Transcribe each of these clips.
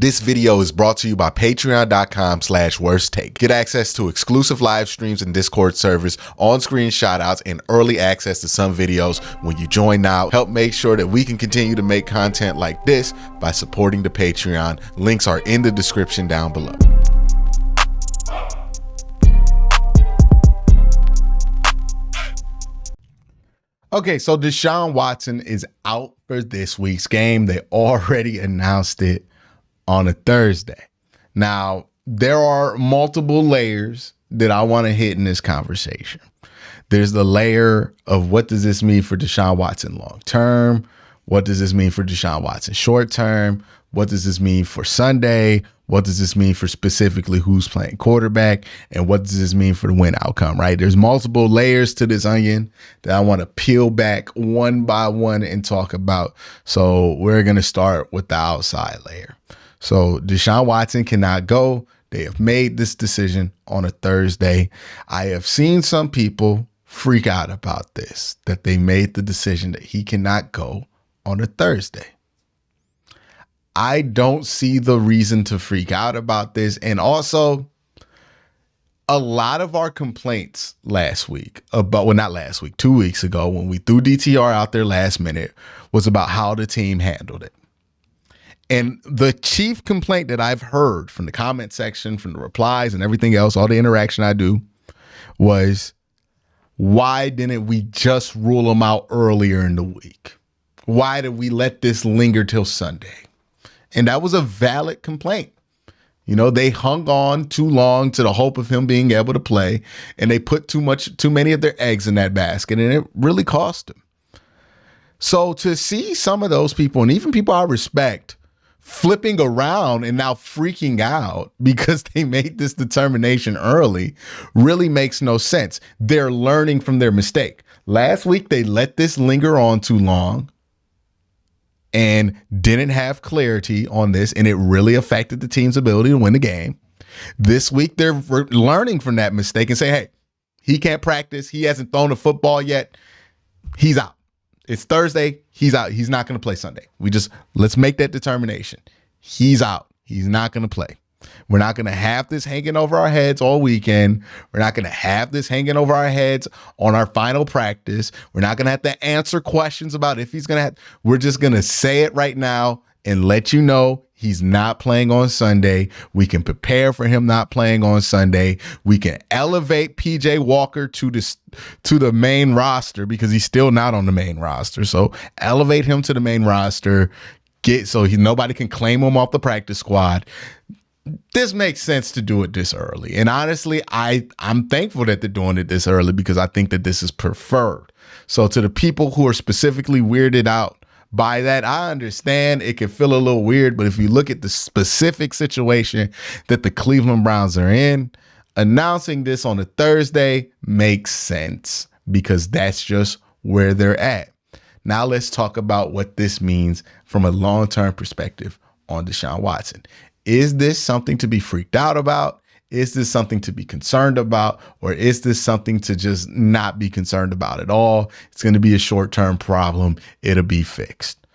This video is brought to you by patreon.com/worsttake. Get access to exclusive live streams and Discord servers, on-screen shoutouts, and early access to some videos when you join now. Help make sure that we can continue to make content like this by supporting the Patreon. Links are in the description down below. Okay, so Deshaun Watson is out for this week's game. They already announced it on a Thursday. Now, there are multiple layers that I want to hit in this conversation. There's the layer of what does this mean for Deshaun Watson long term? What does this mean for Deshaun Watson short term? What does this mean for Sunday? What does this mean for specifically who's playing quarterback? And what does this mean for the win outcome, right? There's multiple layers to this onion that I want to peel back one by one and talk about. So we're going to start with the outside layer. So Deshaun Watson cannot go. They have made this decision on a Thursday. I have seen some people freak out about this, that they made the decision that he cannot go on a Thursday. I don't see the reason to freak out about this. And also, a lot of our complaints last week about, well, not last week, 2 weeks ago, when we threw DTR out there last minute, was about how the team handled it. And the chief complaint that I've heard from the comment section, from the replies and everything else, all the interaction I do, was why didn't we just rule them out earlier in the week? Why did we let this linger till Sunday? And that was a valid complaint. You know, they hung on too long to the hope of him being able to play, and they put too many of their eggs in that basket, and it really cost them. So to see some of those people, and even people I respect, flipping around and now freaking out because they made this determination early really makes no sense. They're learning from their mistake. Last week, they let this linger on too long and didn't have clarity on this, and it really affected the team's ability to win the game. This week, they're learning from that mistake and say, hey, he can't practice. He hasn't thrown a football yet. He's out. It's Thursday. He's out. He's not going to play Sunday. Let's make that determination. He's out. He's not going to play. We're not going to have this hanging over our heads all weekend. We're not going to have this hanging over our heads on our final practice. We're not going to have to answer questions about if he's going to have. We're just going to say it right now and let you know he's not playing on Sunday. We can prepare for him not playing on Sunday. We can elevate PJ Walker to the main roster because he's still not on the main roster. So elevate him to the main roster. Nobody can claim him off the practice squad. This makes sense to do it this early. And honestly, I'm thankful that they're doing it this early because I think that this is preferred. So to the people who are specifically weirded out by that, I understand it can feel a little weird, but if you look at the specific situation that the Cleveland Browns are in, announcing this on a Thursday makes sense because that's just where they're at. Now let's talk about what this means from a long-term perspective on Deshaun Watson. Is this something to be freaked out about? Is this something to be concerned about? Or is this something to just not be concerned about at all? It's going to be a short-term problem. It'll be fixed.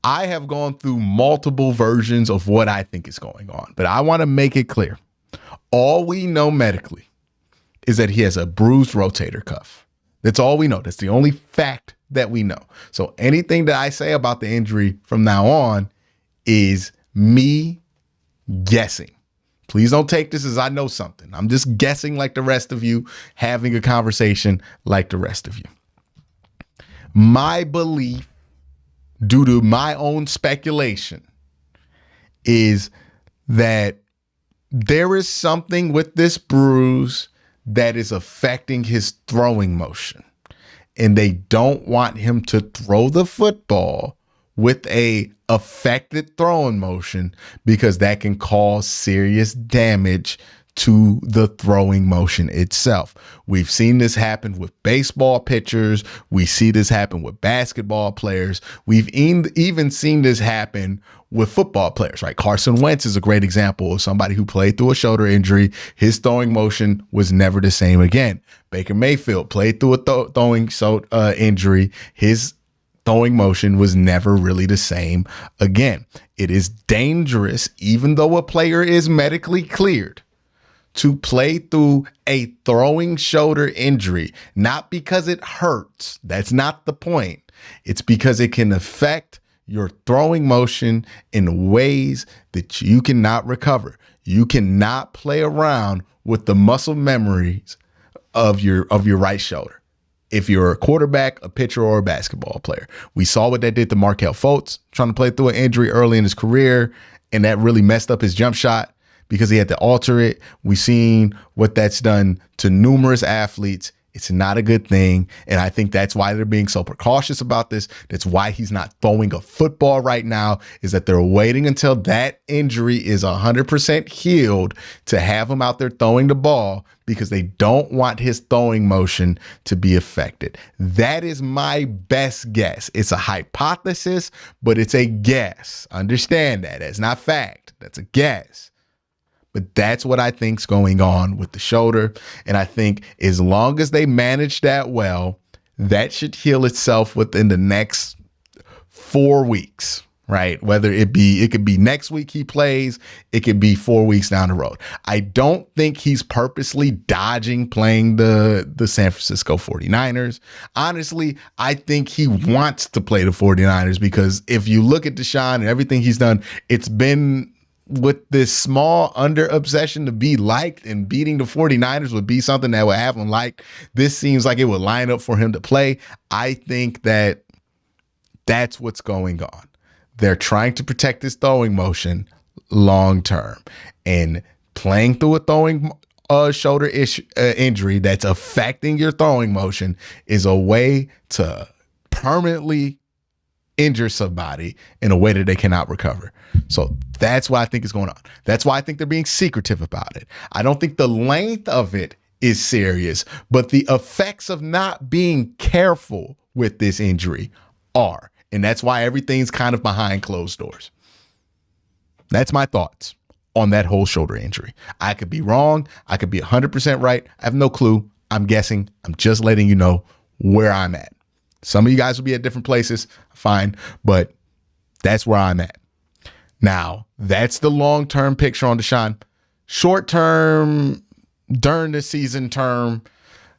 I have gone through multiple versions of what I think is going on, but I want to make it clear. All we know medically is that he has a bruised rotator cuff. That's all we know. That's the only fact that we know. So anything that I say about the injury from now on is me guessing. Please don't take this as I know something. I'm just guessing like the rest of you, having a conversation like the rest of you. My belief, due to my own speculation, is that there is something with this bruise that is affecting his throwing motion. And they don't want him to throw the football with a affected throwing motion because that can cause serious damage to the throwing motion itself. We've seen this happen with baseball pitchers. We see this happen with basketball players. We've even seen this happen with football players, right? Carson Wentz is a great example of somebody who played through a shoulder injury. His throwing motion was never the same again. Baker Mayfield played through a throwing injury. His throwing motion was never really the same again. It is dangerous, even though a player is medically cleared, to play through a throwing shoulder injury, not because it hurts. That's not the point. It's because it can affect your throwing motion in ways that you cannot recover. You cannot play around with the muscle memories of your right shoulder. If you're a quarterback, a pitcher, or a basketball player, we saw what that did to Markelle Fultz trying to play through an injury early in his career, and that really messed up his jump shot because he had to alter it. We've seen what that's done to numerous athletes. It's not a good thing. And I think that's why they're being so precautious about this. That's why he's not throwing a football right now, is that they're waiting until that injury is 100% healed to have him out there throwing the ball, because they don't want his throwing motion to be affected. That is my best guess. It's a hypothesis, but it's a guess. Understand that. That's not fact. That's a guess. But that's what I think's going on with the shoulder. And I think as long as they manage that well, that should heal itself within the next 4 weeks, right? Whether it could be next week he plays, it could be 4 weeks down the road. I don't think he's purposely dodging playing the San Francisco 49ers. Honestly, I think he wants to play the 49ers, because if you look at Deshaun and everything he's done, it's been with this small under obsession to be liked, and beating the 49ers would be something that would have him liked. This seems like it would line up for him to play. I think that that's what's going on. They're trying to protect his throwing motion long term, and playing through a throwing shoulder injury that's affecting your throwing motion is a way to permanently injure somebody in a way that they cannot recover. So that's why I think it's going on. That's why I think they're being secretive about it. I don't think the length of it is serious, but the effects of not being careful with this injury are. And that's why everything's kind of behind closed doors. That's my thoughts on that whole shoulder injury. I could be wrong. I could be 100% right. I have no clue. I'm guessing. I'm just letting you know where I'm at. Some of you guys will be at different places. Fine. But that's where I'm at. Now, that's the long-term picture on Deshaun. Short-term, during the season term,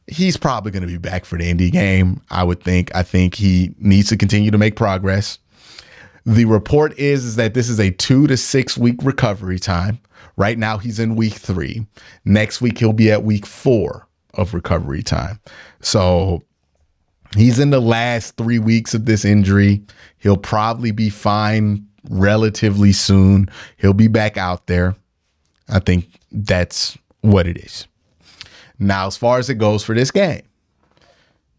he's probably going to be back for the Indy game, I would think. I think he needs to continue to make progress. The report is that this is a 2 to 6 week recovery time. Right now, he's in week 3. Next week, he'll be at week 4 of recovery time. So he's in the last 3 weeks of this injury. He'll probably be fine relatively soon. He'll be back out there. I think that's what it is. Now, as far as it goes for this game,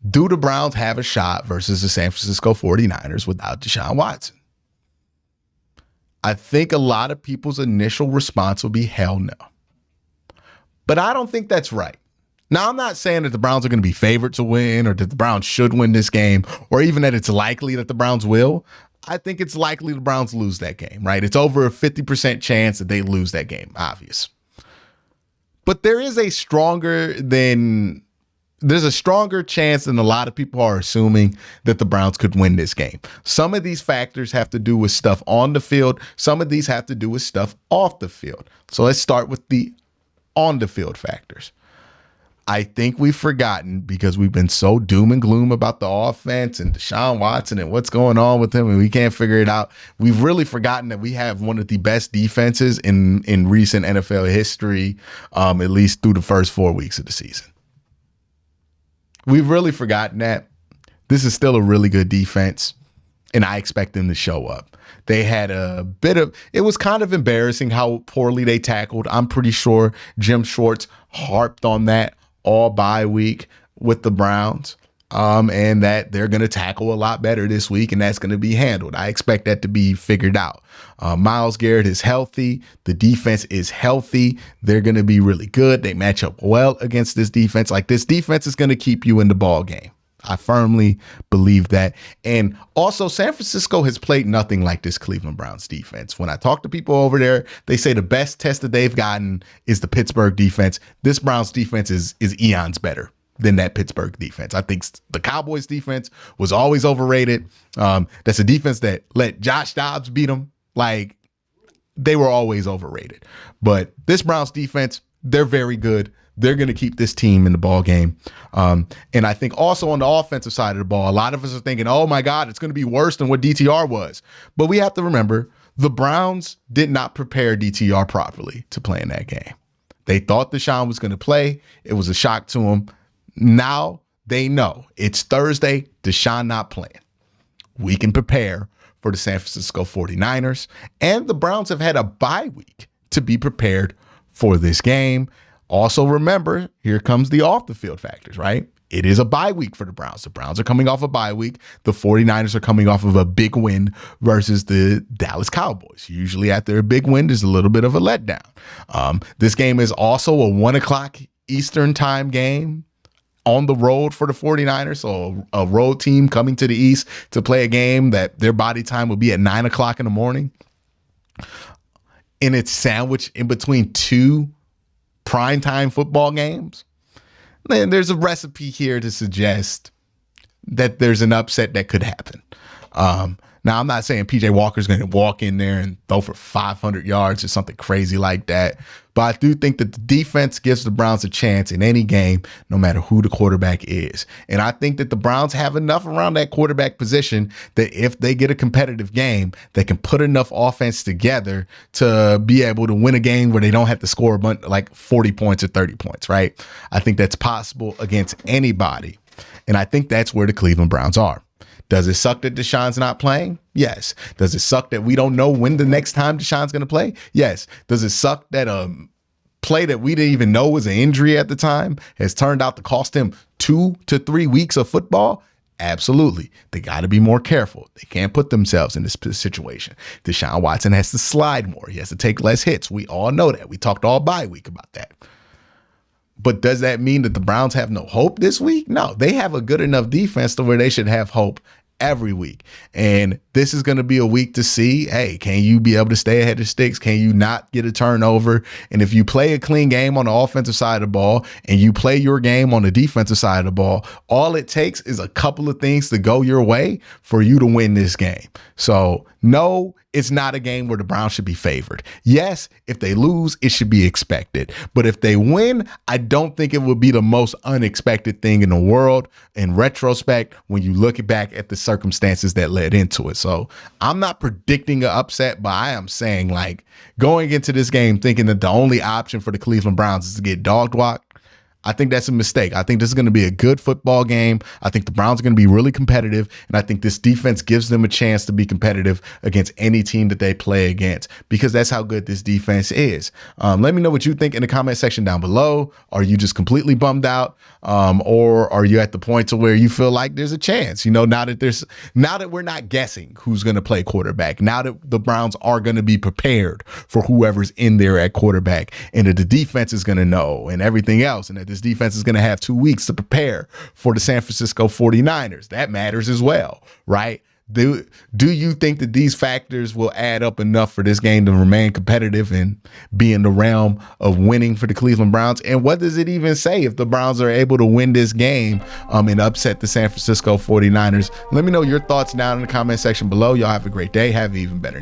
do the Browns have a shot versus the San Francisco 49ers without Deshaun Watson? I think a lot of people's initial response will be hell no. But I don't think that's right. Now, I'm not saying that the Browns are going to be favored to win, or that the Browns should win this game, or even that it's likely that the Browns will. I think it's likely the Browns lose that game, right? It's over a 50% chance that they lose that game, obvious. But there's a stronger chance than a lot of people are assuming that the Browns could win this game. Some of these factors have to do with stuff on the field. Some of these have to do with stuff off the field. So let's start with the on the field factors. I think we've forgotten, because we've been so doom and gloom about the offense and Deshaun Watson and what's going on with him, and we can't figure it out. We've really forgotten that we have one of the best defenses in recent NFL history, at least through the first 4 weeks of the season. We've really forgotten that. This is still a really good defense, and I expect them to show up. They had it was kind of embarrassing how poorly they tackled. I'm pretty sure Jim Schwartz harped on that all bye week with the Browns, and that they're going to tackle a lot better this week, and that's going to be handled. I expect that to be figured out. Myles Garrett is healthy. The defense is healthy. They're going to be really good. They match up well against this defense. Like, this defense is going to keep you in the ball game. I firmly believe that. And also, San Francisco has played nothing like this Cleveland Browns defense. When I talk to people over there, they say the best test that they've gotten is the Pittsburgh defense. This Browns defense is eons better than that Pittsburgh defense. I think the Cowboys defense was always overrated. That's a defense that let Josh Dobbs beat them. Like, they were always overrated. But this Browns defense, they're very good. They're going to keep this team in the ball game. And I think also on the offensive side of the ball, a lot of us are thinking, oh my God, it's going to be worse than what DTR was. But we have to remember, the Browns did not prepare DTR properly to play in that game. They thought Deshaun was going to play. It was a shock to them. Now they know it's Thursday, Deshaun not playing. We can prepare for the San Francisco 49ers. And the Browns have had a bye week to be prepared for this game. Also remember, here comes the off the field factors, right? It is a bye week for the Browns. The Browns are coming off a bye week. The 49ers are coming off of a big win versus the Dallas Cowboys. Usually after a big win, there's a little bit of a letdown. This game is also a 1 o'clock Eastern time game on the road for the 49ers. So a road team coming to the East to play a game that their body time will be at 9 o'clock in the morning. And it's sandwiched in between two primetime football games. Then there's a recipe here to suggest that there's an upset that could happen. Now, I'm not saying PJ Walker's going to walk in there and throw for 500 yards or something crazy like that. But I do think that the defense gives the Browns a chance in any game, no matter who the quarterback is. And I think that the Browns have enough around that quarterback position that if they get a competitive game, they can put enough offense together to be able to win a game where they don't have to score a bunch, like 40 points or 30 points, right? I think that's possible against anybody. And I think that's where the Cleveland Browns are. Does it suck that Deshaun's not playing? Yes. Does it suck that we don't know when the next time Deshaun's going to play? Yes. Does it suck that a play that we didn't even know was an injury at the time has turned out to cost him 2 to 3 weeks of football? Absolutely. They got to be more careful. They can't put themselves in this situation. Deshaun Watson has to slide more. He has to take less hits. We all know that. We talked all bye week about that. But does that mean that the Browns have no hope this week? No, they have a good enough defense to where they should have hope every week. And this is going to be a week to see, hey, can you be able to stay ahead of sticks? Can you not get a turnover? And if you play a clean game on the offensive side of the ball and you play your game on the defensive side of the ball, all it takes is a couple of things to go your way for you to win this game. So no, it's not a game where the Browns should be favored. Yes, if they lose, it should be expected. But if they win, I don't think it would be the most unexpected thing in the world in retrospect when you look back at the circumstances that led into it. So I'm not predicting an upset, but I am saying, like, going into this game thinking that the only option for the Cleveland Browns is to get dog walked, I think that's a mistake. I think this is going to be a good football game. I think the Browns are going to be really competitive, and I think this defense gives them a chance to be competitive against any team that they play against because that's how good this defense is. Let me know what you think in the comment section down below. Are you just completely bummed out, or are you at the point to where you feel like there's a chance? You know, now that we're not guessing who's going to play quarterback, now that the Browns are going to be prepared for whoever's in there at quarterback, and that the defense is going to know and everything else, and that this defense is going to have 2 weeks to prepare for the San Francisco 49ers. That matters as well, right? Do you think that these factors will add up enough for this game to remain competitive and be in the realm of winning for the Cleveland Browns? And what does it even say if the Browns are able to win this game and upset the San Francisco 49ers? Let me know your thoughts down in the comment section below. Y'all have a great day. Have an even better